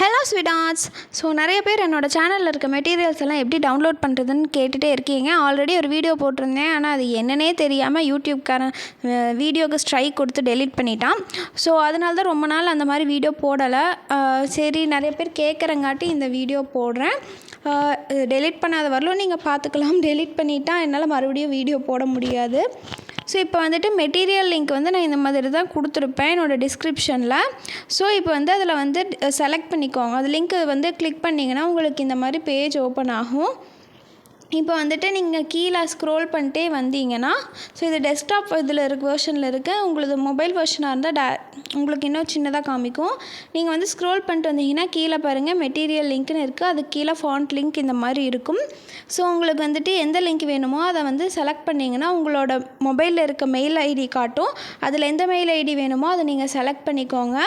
Hello sweethearts. So நிறைய பேர் என்னோடய சேனலில் இருக்க மெட்டீரியல்ஸ் எல்லாம் எப்படி டவுன்லோட் பண்ணுறதுன்னு கேட்டுகிட்டே இருக்கீங்க. ஆல்ரெடி ஒரு வீடியோ போட்டிருந்தேன், ஆனால் அது என்னன்னே தெரியாமல் யூடியூப்காரன் வீடியோக்கு ஸ்ட்ரைக் கொடுத்து டெலிட் பண்ணிட்டான். ஸோ அதனால தான் ரொம்ப நாள் அந்த மாதிரி வீடியோ போடலை. சரி, நிறைய பேர் கேட்குறங்காட்டி இந்த வீடியோ போடுறேன். டெலிட் பண்ணாத வரலும் நீங்கள் பார்த்துக்கலாம். டெலிட் பண்ணிட்டா என்னால் மறுபடியும் வீடியோ போட முடியாது. ஸோ இப்போ வந்துட்டு மெட்டீரியல் லிங்க் வந்து நான் இந்த மாதிரி தான் கொடுத்துருப்பேன் என்னோடய டிஸ்கிரிப்ஷனில். ஸோ இப்போ வந்து அதில் வந்து செலக்ட் பண்ணிக்கோங்க. அது லிங்க்கு வந்து கிளிக் பண்ணிங்கன்னா உங்களுக்கு இந்த மாதிரி பேஜ் ஓப்பன் ஆகும். இப்போ வந்துட்டு நீங்கள் கீழே ஸ்க்ரோல் பண்ணிட்டே வந்தீங்கன்னா, ஸோ இது டெஸ்க்டாப் இதில் வெர்ஷனில் இருக்குது. உங்களது மொபைல் வெர்ஷனாக இருந்தால் உங்களுக்கு இன்னும் சின்னதாக காமிக்கும். நீங்கள் வந்து ஸ்க்ரோல் பண்ணிட்டு வந்தீங்கன்னா கீழே பாருங்கள் மெட்டீரியல் லிங்க்னு இருக்குது. அதுக்கு கீழே ஃபாண்ட் லிங்க் இந்த மாதிரி இருக்கும். ஸோ உங்களுக்கு வந்துட்டு எந்த லிங்க் வேணுமோ அதை வந்து செலக்ட் பண்ணிங்கன்னா உங்களோட மொபைலில் இருக்க மெயில் ஐடி காட்டும். அதில் எந்த மெயில் ஐடி வேணுமோ அதை நீங்கள் செலக்ட் பண்ணிக்கோங்க.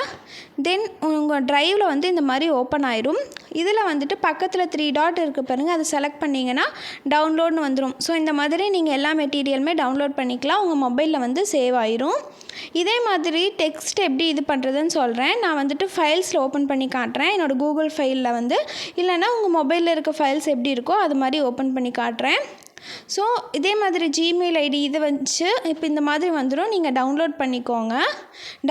தென் உங்கள் ட்ரைவில் வந்து இந்த மாதிரி ஓப்பன் ஆயிரும். இதில் வந்துட்டு பக்கத்தில் 3 டாட் இருக்குது பாருங்கள், அதை செலக்ட் பண்ணிங்கன்னா டவுன்லோட்னு வந்துடும். ஸோ இந்த மாதிரி நீங்கள் எல்லா மெட்டீரியலுமே டவுன்லோட் பண்ணிக்கலாம். உங்கள் மொபைலில் வந்து சேவ் ஆயிரும். இதே மாதிரி டெக்ஸ்ட் எப்படி இது பண்ணுறதுன்னு சொல்கிறேன். நான் வந்துட்டு ஃபைல்ஸில் ஓப்பன் பண்ணி காட்டுறேன். என்னோடய கூகுள் ஃபைலில் வந்து, இல்லைனா உங்கள் மொபைலில் இருக்க ஃபைல்ஸ் எப்படி இருக்கோ அது மாதிரி ஓப்பன் பண்ணி காட்டுறேன். ஸோ இதே மாதிரி ஜிமெயில் ஐடி இதை வச்சு இப்போ இந்த மாதிரி வந்துடும். நீங்கள் டவுன்லோட் பண்ணிக்கோங்க.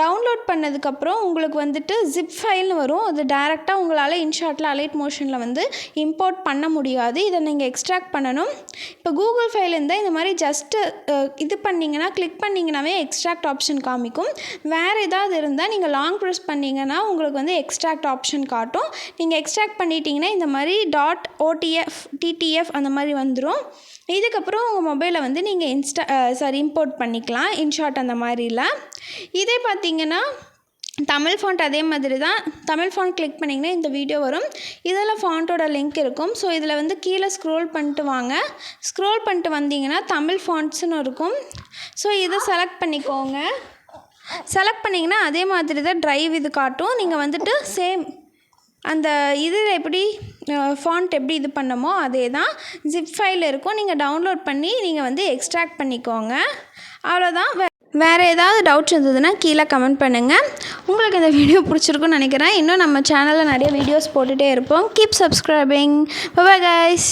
டவுன்லோட் பண்ணதுக்கப்புறம் உங்களுக்கு வந்துட்டு ஜிப் ஃபைல்னு வரும். அது டேரெக்டாக உங்களால் இன்ஷாட்டில் அலைட் மோஷனில் வந்து இம்போர்ட் பண்ண முடியாது. இதை நீங்கள் எக்ஸ்ட்ராக்ட் பண்ணணும். இப்போ கூகுள் ஃபைல் இருந்தால் இந்த மாதிரி ஜஸ்ட்டு இது பண்ணிங்கன்னா, கிளிக் பண்ணிங்கன்னாவே எக்ஸ்ட்ராக்ட் ஆப்ஷன் காமிக்கும். வேறு ஏதாவது இருந்தால் நீங்கள் லாங் ப்ரெஸ் பண்ணிங்கன்னா உங்களுக்கு வந்து எக்ஸ்ட்ராக்ட் ஆப்ஷன் காட்டும். நீங்கள் எக்ஸ்ட்ராக்ட் பண்ணிட்டீங்கன்னா இந்த மாதிரி .otf TTF அந்த மாதிரி வந்துடும். இதுக்கப்புறம் உங்கள் மொபைலில் வந்து நீங்கள் இம்போர்ட் பண்ணிக்கலாம் இன்ஷாட் அந்த மாதிரில. இதே பார்த்திங்கன்னா தமிழ் ஃபாண்ட் அதே மாதிரி தான். தமிழ் ஃபாண்ட் கிளிக் பண்ணிங்கன்னா இந்த வீடியோ வரும். இதில் ஃபாண்ட்டோட லிங்க் இருக்கும். ஸோ இதில் வந்து கீழே ஸ்க்ரோல் பண்ணிட்டு வாங்க. ஸ்க்ரோல் பண்ணிட்டு வந்தீங்கன்னா தமிழ் ஃபாண்ட்ஸ்னு இருக்கும். ஸோ இதை செலக்ட் பண்ணிக்கோங்க. செலக்ட் பண்ணிங்கன்னா அதே மாதிரி தான் ட்ரைவ் இது காட்டும். நீங்கள் வந்துட்டு சேம் அந்த இதில் எப்படி ஃபாண்ட் எப்படி இது பண்ணமோ அதே தான் ஜிப் ஃபைல் இருக்கும். நீங்கள் டவுன்லோட் பண்ணி நீங்கள் வந்து எக்ஸ்ட்ராக்ட் பண்ணிக்கோங்க. அவ்வளோதான். வேறு ஏதாவது டவுட்ஸ் இருந்ததுன்னா கீழே கமெண்ட் பண்ணுங்கள். உங்களுக்கு இந்த வீடியோ பிடிச்சிருக்குன்னு நினைக்கிறேன். இன்னும் நம்ம சேனலில் நிறைய வீடியோஸ் போட்டுகிட்டே இருப்போம். Keep subscribing. Bye bye guys.